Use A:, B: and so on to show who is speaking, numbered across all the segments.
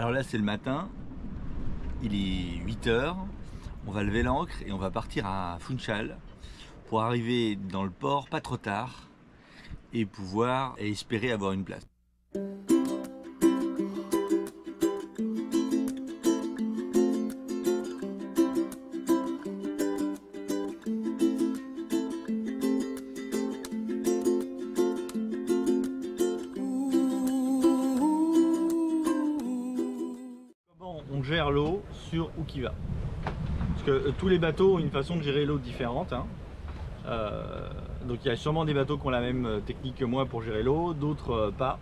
A: Alors là c'est le matin, il est 8 h, on va lever l'ancre et on va partir à Funchal pour arriver dans le port pas trop tard et pouvoir espérer avoir une place. On gère l'eau sur Ukiva. Parce que tous les bateaux ont une façon de gérer l'eau différente. Donc il y a sûrement des bateaux qui ont la même technique que moi pour gérer l'eau, d'autres pas.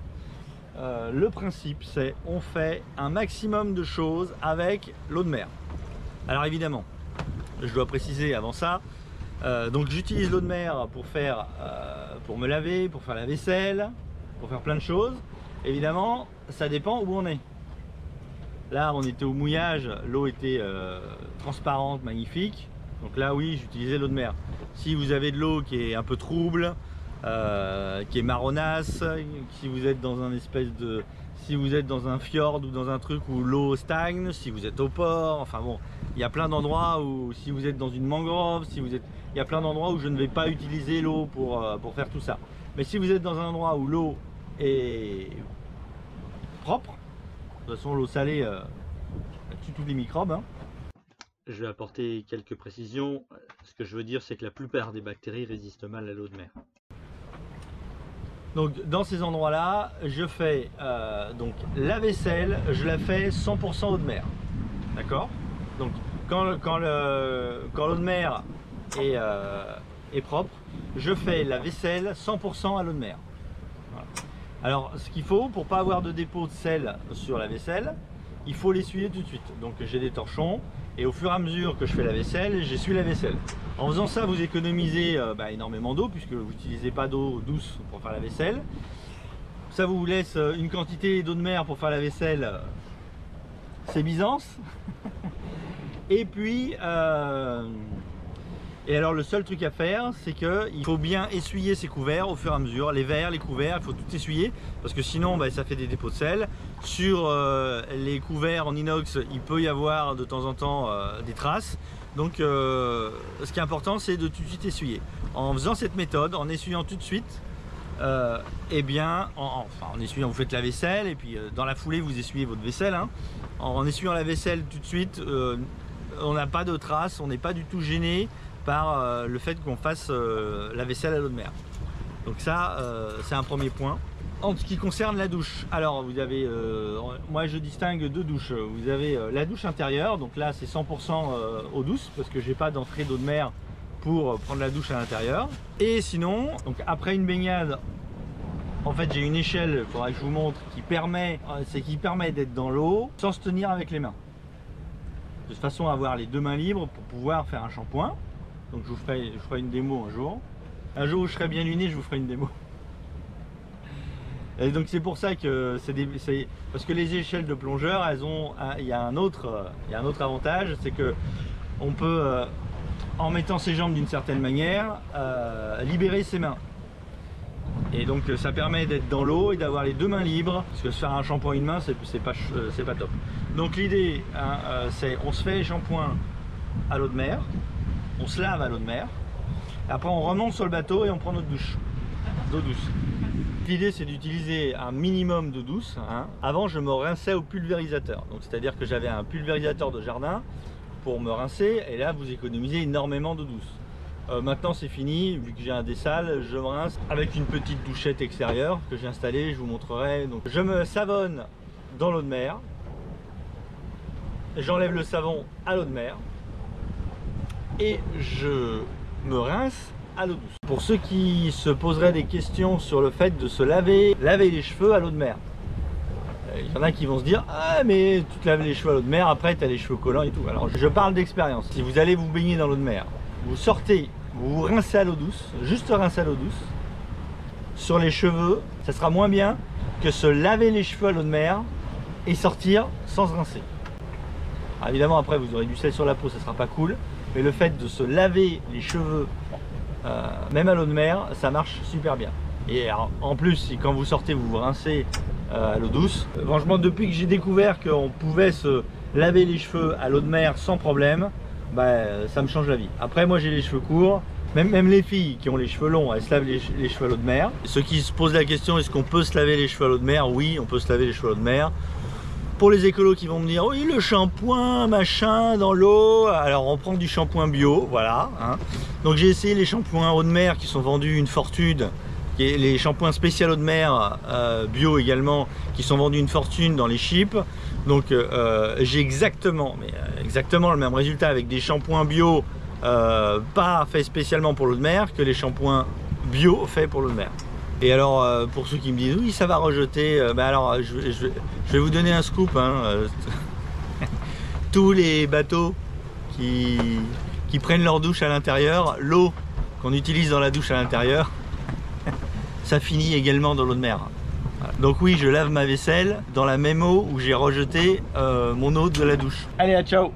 A: Le principe c'est on fait un maximum de choses avec l'eau de mer. Alors évidemment, je dois préciser avant ça, donc j'utilise l'eau de mer pour me laver, pour faire la vaisselle, pour faire plein de choses. Évidemment, ça dépend où on est. Là on était au mouillage, l'eau était transparente, magnifique. Donc là oui, j'utilisais l'eau de mer. Si vous avez de l'eau qui est un peu trouble, qui est marronasse, si vous êtes dans si vous êtes dans un fjord ou dans un truc où l'eau stagne, si vous êtes au port, enfin bon, il y a plein d'endroits où, si vous êtes dans une mangrove, il y a plein d'endroits où je ne vais pas utiliser l'eau pour faire tout ça. Mais si vous êtes dans un endroit où l'eau est propre, de toute façon l'eau salée tue tous les microbes. Je vais apporter quelques précisions. Ce que je veux dire c'est que la plupart des bactéries résistent mal à l'eau de mer. Donc dans ces endroits là je fais donc la vaisselle, je la fais 100% eau de mer. D'accord. Donc quand l'eau de mer est propre, je fais la vaisselle 100% à l'eau de mer. Voilà. Alors ce qu'il faut pour pas avoir de dépôt de sel sur la vaisselle, il faut l'essuyer tout de suite. Donc j'ai des torchons et au fur et à mesure que je fais la vaisselle, j'essuie la vaisselle. En faisant ça, vous économisez énormément d'eau puisque vous n'utilisez pas d'eau douce pour faire la vaisselle. Ça vous laisse une quantité d'eau de mer pour faire la vaisselle, c'est Byzance. Et puis et alors le seul truc à faire, c'est qu'il faut bien essuyer ses couverts au fur et à mesure, les verres, les couverts, il faut tout essuyer parce que sinon ça fait des dépôts de sel. Sur les couverts en inox, il peut y avoir de temps en temps des traces. Donc ce qui est important, c'est de tout de suite essuyer. En faisant cette méthode, en essuyant tout de suite, en essuyant, vous faites la vaisselle et puis dans la foulée vous essuyez votre vaisselle. En essuyant la vaisselle tout de suite, on n'a pas de traces, on n'est pas du tout gêné par le fait qu'on fasse la vaisselle à l'eau de mer. Donc ça c'est un premier point. En ce qui concerne la douche, alors vous avez, moi je distingue deux douches. Vous avez la douche intérieure, donc là c'est 100% eau douce parce que j'ai pas d'entrée d'eau de mer pour prendre la douche à l'intérieur. Et sinon, donc après une baignade, en fait j'ai une échelle, il faudra que je vous montre, qui permet d'être dans l'eau sans se tenir avec les mains. De façon à avoir les deux mains libres pour pouvoir faire un shampoing. Donc je ferai une démo un jour. Un jour où je serai bien luné, je vous ferai une démo. Et donc c'est pour ça que parce que les échelles de plongeurs, il y a un autre avantage, c'est que on peut, en mettant ses jambes d'une certaine manière, libérer ses mains. Et donc ça permet d'être dans l'eau et d'avoir les deux mains libres, parce que se faire un shampoing une main, c'est pas top. Donc l'idée, c'est on se fait les shampoings à l'eau de mer, on se lave à l'eau de mer, après on remonte sur le bateau et on prend notre douche d'eau douce. L'idée c'est d'utiliser un minimum d'eau douce. Avant je me rinçais au pulvérisateur, donc c'est à dire que j'avais un pulvérisateur de jardin pour me rincer, et là vous économisez énormément d'eau douce. Maintenant c'est fini, vu que j'ai un dessal, je me rince avec une petite douchette extérieure que j'ai installée, je vous montrerai. Donc je me savonne dans l'eau de mer, j'enlève le savon à l'eau de mer et je me rince à l'eau douce. Pour ceux qui se poseraient des questions sur le fait de se laver les cheveux à l'eau de mer, il y en a qui vont se dire ah mais tu te laves les cheveux à l'eau de mer, après tu as les cheveux collants et tout. Alors je parle d'expérience. Si vous allez vous baigner dans l'eau de mer, vous sortez, vous vous rincez à l'eau douce, juste rincer à l'eau douce sur les cheveux, ça sera moins bien que se laver les cheveux à l'eau de mer et sortir sans se rincer. Alors évidemment après vous aurez du sel sur la peau, ça sera pas cool, mais le fait de se laver les cheveux même à l'eau de mer, ça marche super bien. Et alors, en plus, si quand vous sortez, vous vous rincez à l'eau douce. Franchement, depuis que j'ai découvert qu'on pouvait se laver les cheveux à l'eau de mer sans problème, bah, ça me change la vie. Après, moi j'ai les cheveux courts, même les filles qui ont les cheveux longs, elles se lavent les cheveux à l'eau de mer. Ceux qui se posent la question, est-ce qu'on peut se laver les cheveux à l'eau de mer? Oui, on peut se laver les cheveux à l'eau de mer. Pour les écolos qui vont me dire, oui, le shampoing, machin, dans l'eau, alors on prend du shampoing bio, voilà. Hein. Donc j'ai essayé les shampoings eau de mer qui sont vendus une fortune, les shampoings spéciaux eau de mer, bio également, qui sont vendus une fortune dans les chips. Donc j'ai exactement le même résultat avec des shampoings bio pas faits spécialement pour l'eau de mer que les shampoings bio faits pour l'eau de mer. Et alors pour ceux qui me disent oui ça va rejeter, alors je vais vous donner un scoop, hein, tous les bateaux qui prennent leur douche à l'intérieur, l'eau qu'on utilise dans la douche à l'intérieur, ça finit également dans l'eau de mer. Voilà. Donc oui, je lave ma vaisselle dans la même eau où j'ai rejeté mon eau de la douche. Allez, à ciao.